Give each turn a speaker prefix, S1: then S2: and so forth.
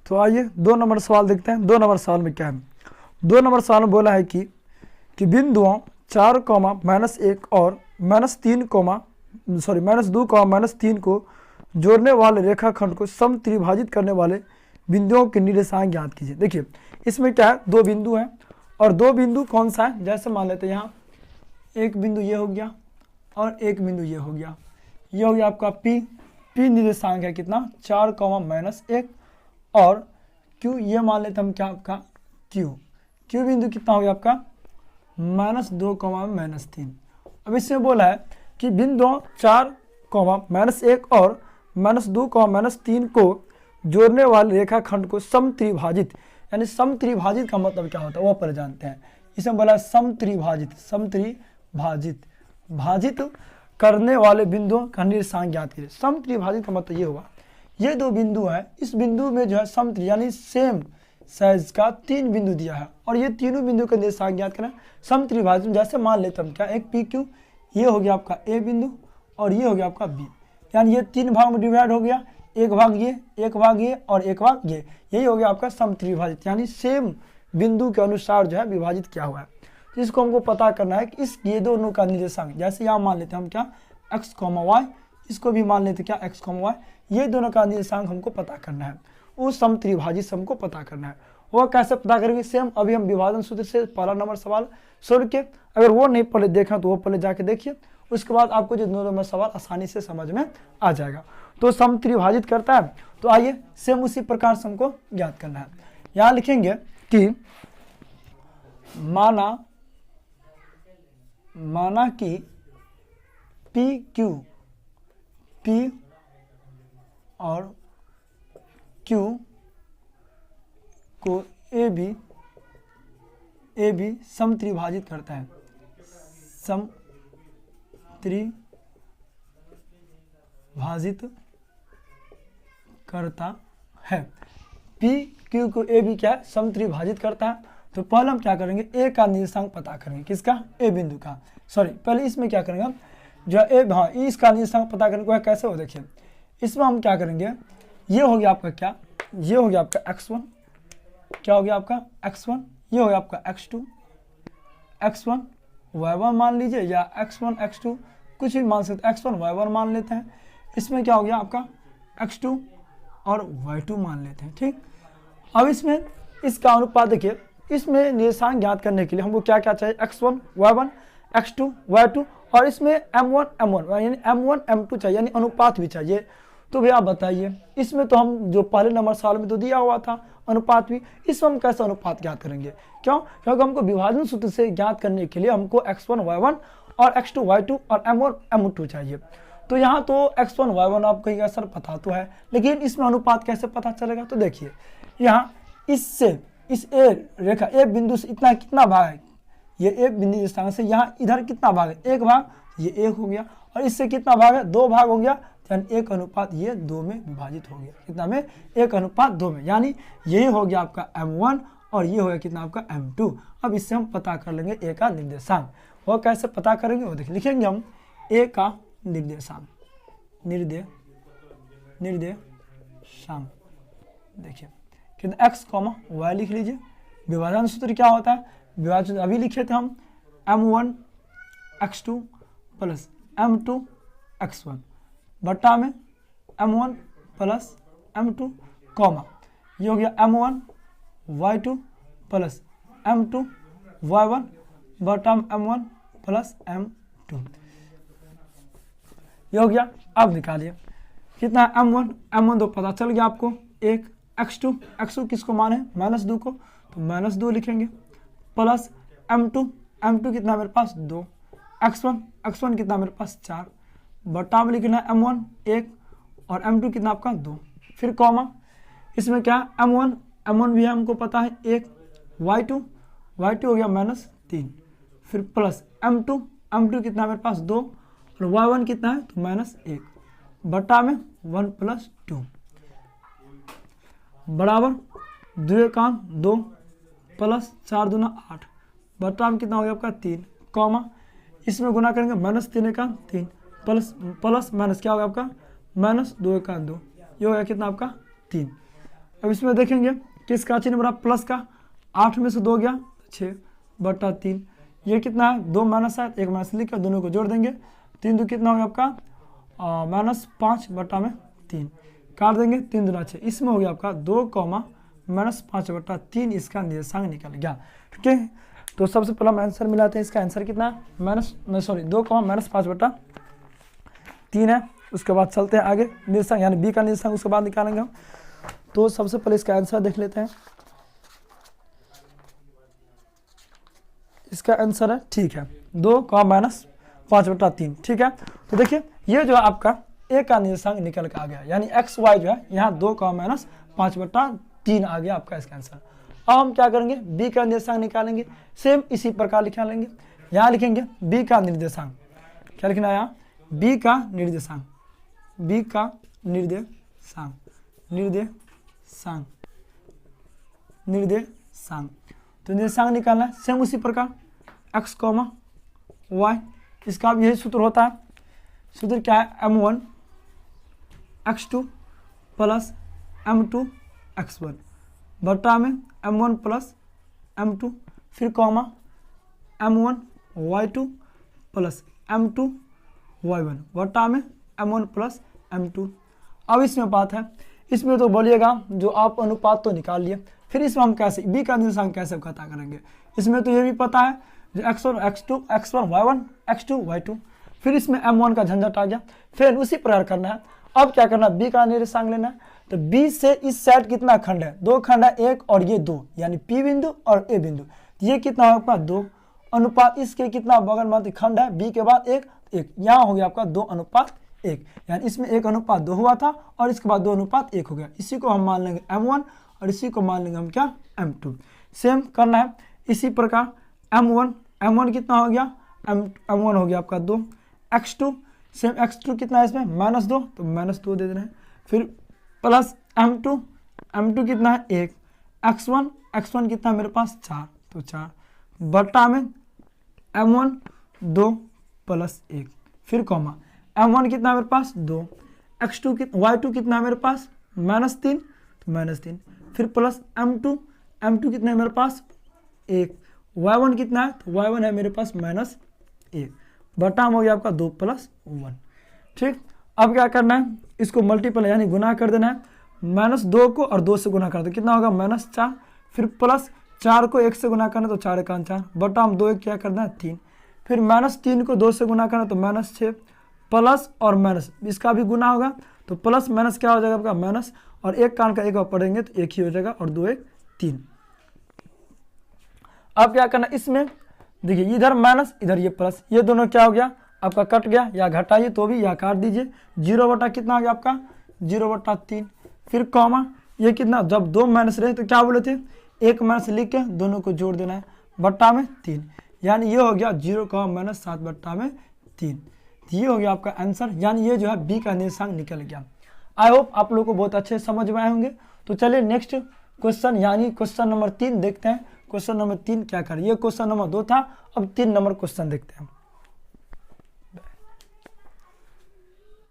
S1: तो आइए 2 नंबर सवाल देखते हैं। 2 नंबर सवाल में क्या है, 2 नंबर सवाल में बोला है कि बिंदुओं 4, -1 और -3, -2, -3 को जोड़ने वाले रेखाखंड को समत्रिभाजित करने वाले बिंदुओं के निर्देशांक ज्ञात कीजिए। देखिए इसमें क्या है, 2 बिंदु हैं और 2 बिंदु कौन सा है, जैसे मान लेते हैं यहाँ एक बिंदु ये हो गया और एक बिंदु ये हो गया। ये हो गया आपका P निर्देशांक है कितना 4, -1 और Q ये मान लेते हम क्या आपका Q बिंदु कितना हो गया आपका -2, -3। अब इसमें बोला है कि बिंदुओं 4, -1 और -2, -3 को जोड़ने वाले रेखाखंड को समत्रिभाजित, यानी समत्रिभाजित का मतलब क्या होता है वो पहले जानते हैं। इसमें बोला समत्रिभाजित भाजित करने वाले बिंदुओं का निर्देशांक ज्ञात कीजिए। समत्रिभाजित का मतलब ये होगा, ये 2 बिंदु है, इस बिंदु में जो है समत्रि यानी सेम साइज का 3 बिंदु दिया है और ये तीनों बिंदु का निर्देशांक ज्ञात करना। समत्रिभाजित जैसे मान लेते हम क्या, एक PQ ये हो गया आपका A बिंदु और ये हो गया आपका B, यानी ये 3 भाग में डिवाइड हो गया, एक भाग ये और एक भाग ये, यही हो गया आपका समत्रिभाजित, यानी सेम बिंदु के अनुसार जो है विभाजित किया हुआ है। तो इसको हमको पता करना है कि ये दोनों का निर्देशांक, जैसे यहाँ मान लेते हैं हम क्या x, y, इसको भी मान लेते क्या x, y, ये दोनों का निर्देशांक हमको पता करना है, उस समत्रिभाजित से हमको पता करना है। वो कैसे पता करेंगे, सेम अभी हम विभाजन सूत्र से पहला नंबर सवाल सोल्व के, अगर वो नहीं पहले देखा तो वो पहले जाके देखिए, उसके बाद आपको जो 2 नंबर सवाल आसानी से समझ में आ जाएगा। तो समत्रिभाजित करता है, तो आइए सेम उसी प्रकार से हमको ज्ञात करना है। यहाँ लिखेंगे कि माना कि P और Q को AB समत्रिभाजित करता है, समत्रिभाजित करता है। PQ को AB क्या है, समत्रिभाजित करता है। तो पहले हम क्या करेंगे, A का निर्देशांक पता करेंगे, किसका, A बिंदु का, सॉरी पहले इसमें क्या करेंगे हम जो A, इसका निर्देशांक पता करने को कैसे हो, देखिए इसमें हम क्या करेंगे, ये हो गया आपका क्या, ये हो गया आपका x1, क्या हो गया आपका x1, ये हो गया आपका x2, x1 y1 मान लीजिए या x1 x2 कुछ भी मान सकते, x1 y1 मान लेते हैं। इसमें क्या हो गया आपका x2 और y2 मान लेते हैं, ठीक। अब इसमें इसका अनुपात देखिए, इसमें निर्देशांक ज्ञात करने के लिए हमको क्या क्या चाहिए, x1 y1 x2 y2 और इसमें m1 यानी m1 m2 चाहिए, यानी अनुपात भी चाहिए। तो भैया आप बताइए, इसमें तो हम जो पहले नंबर सवाल में तो दिया हुआ था अनुपात भी, इसमें हम कैसे अनुपात ज्ञात करेंगे, क्यों, क्योंकि हमको विभाजन सूत्र से ज्ञात करने के लिए हमको x1 y1 और x2 y2 और m1 m2 चाहिए। तो यहाँ तो x1 y1 आपको ये सर पता तो है, लेकिन इसमें अनुपात कैसे पता चलेगा, तो देखिए यहाँ इससे इस A रेखा A बिंदु से इतना कितना भाग है, ये A बिंदु निर्देशांक से यहाँ इधर कितना भाग है, 1 भाग, ये 1 हो गया, और इससे कितना भाग है, 2 भाग हो गया, यानी 1 अनुपात ये 2 में विभाजित हो गया, कितना में 1 अनुपात 2 में, यानी यही हो गया आपका m1 और ये हो गया कितना आपका m2। अब इससे हम पता कर लेंगे A का निर्देशांक, वो कैसे पता करेंगे वो देखिए, लिखेंगे हम A का निर्देशांक, निर्देशांक देखिए कितना x, y लिख लीजिए। विभाजन सूत्र क्या होता है, विभाजन सूत्र अभी लिखे थे हम m1 x2 plus m2 x1 बट्टा में m1 प्लस m2 कॉमा, ये हो गया m1 y2 plus m2 y1 बट्टा में m1 प्लस m2, ये हो गया। अब निकालिए कितना m1 तो पता चल गया आपको, 1 x2 किसको मान है, -2 को, तो -2 लिखेंगे, प्लस m2 कितना मेरे पास 2, x1 कितना मेरे पास 4, बट्टा में लिखना है m1 1 और m2 कितना आपका 2, फिर कॉमा, इसमें क्या m1 भी है हमको पता है 1, y2 हो गया -3, फिर प्लस m2 कितना मेरे पास 2 और y1 कितना है तो -1 बट्टा में 1 + 2 बराबर 2 × 2 प्लस 4 × 2 8 बट्टा में कितना हो गया आपका 3, कॉमा इसमें गुना करेंगे -3 × 3 प्लस माइनस क्या होगा आपका -2 × 2, ये हो गया कितना आपका 3। अब इसमें देखेंगे किसका चिन्ह बना प्लस का, 8 में से 2 गया 6/3, ये कितना है 2 माइनस है, 1 माइनस लिख कर दोनों को जोड़ देंगे, 3 2 कितना हो गया आपका -5/3, काट देंगे 3 दूना 6, इसमें हो गया आपका 2, -5/3 इसका निर्देशांक निकल गया। ठीक है, तो सबसे पहला हम आंसर मिलाते हैं, इसका आंसर कितना है 2, -5/3 है। उसके बाद चलते हैं आगे, निर्देशांक यानी बी का निर्देशांक उसके बाद निकालेंगे हम। तो सबसे पहले इसका आंसर देख लेते हैं, इसका आंसर है ठीक है 2, -5/3। ठीक है, तो देखिए ये जो है आपका ए का निर्देशांक निकल के आ गया, यानी एक्स वाई जो है यहाँ 2, -5/3 आ गया आपका इसका आंसर। अब हम क्या करेंगे, बी का निर्देशांक निकालेंगे, सेम इसी प्रकार निकालेंगे। यहाँ लिखेंगे बी का निर्देशांक, क्या लिखना है यहाँ, बी का निर्देशांक, बी का निर्देशांक, निर्देशांक, निर्देशांक, तो निर्देशांक निकालना है सेम उसी प्रकार x, y, इसका भी यही सूत्र होता है। सूत्र क्या है, m1 x2 plus m2 x1 बटा में m1 प्लस m2, फिर comma m1 y2 plus m2 y1 बटा में m1 प्लस m2। अब इसमें बात है, इसमें तो बोलिएगा जो आप अनुपात तो निकाल लिए, फिर इसमें हम कैसे बी का निर्देशांक कैसे पता करेंगे, इसमें तो ये भी पता है जो x1 x2 x1 y1 x2 y2, फिर इसमें m1 का झंझट आ गया, फिर उसी प्रकार करना है। अब क्या करना है, बी का निर्देशांक लेना है, तो बी से इस साइड कितना खंड है, 2 खंड है, 1 और ये 2, यानी पी बिंदु और ए बिंदु, ये कितना होगा आपका 2 अनुपात इसके कितना बगल में खंड है, बी के बाद 1 1, यहाँ हो गया आपका 2:1, यानी इसमें 1:2 हुआ था और इसके बाद 2:1 हो गया। इसी को हम मान लेंगे m1 और इसी को मान लेंगे हम क्या m2। सेम करना है इसी प्रकार, m1 कितना हो गया, m1 हो गया आपका 2, x2 सेम x2 कितना है इसमें -2, तो -2 दे देना है, फिर प्लस m2 कितना है 1, x1 कितना है मेरे पास 4, तो 4 बटा में m1 2 प्लस 1, फिर कॉमा m1 कितना है मेरे पास 2, x2 y2 कितना है मेरे पास -3, तो -3, फिर प्लस m2 कितना है मेरे पास 1, y1 कितना है, तो y1 है मेरे पास -1 बटा हो गया आपका 2 + 1। ठीक, अब क्या करना है, इसको मल्टीपल यानी गुना कर देना है, -2 को और 2 से गुना कर दो, कितना होगा -4, फिर प्लस 4 को 1 से गुना करना तो 4 × 4 बटा हम 2 क्या करना है 3, फिर -3 को 2 से गुना करना तो -6, प्लस और माइनस इसका भी गुना होगा तो प्लस माइनस क्या हो जाएगा आपका माइनस, और 1 कान का 1 बार पढ़ेंगे तो 1 ही हो जाएगा, और 2 1 3। अब क्या करना, इसमें देखिए इधर माइनस इधर ये प्लस, ये दोनों क्या हो गया आपका कट गया, या घटाइए तो भी या काट दीजिए, 0 बटा कितना आ गया आपका 0/3, फिर कॉमा ये कितना, जब 2 माइनस रहे तो क्या बोले थे 1 माइनस लिख के दोनों को जोड़ देना है बट्टा में 3, यानी ये हो गया 0, -7/3। ये हो गया आपका आंसर, यानी ये जो है बी का निर्देशांक निकल गया। आई होप आप लोगों को बहुत अच्छे समझ में आए होंगे। तो चलिए नेक्स्ट क्वेश्चन यानी क्वेश्चन नंबर 3 देखते हैं। क्वेश्चन नंबर 3 क्या कर, ये क्वेश्चन नंबर 2 था, अब 3 नंबर क्वेश्चन देखते हैं।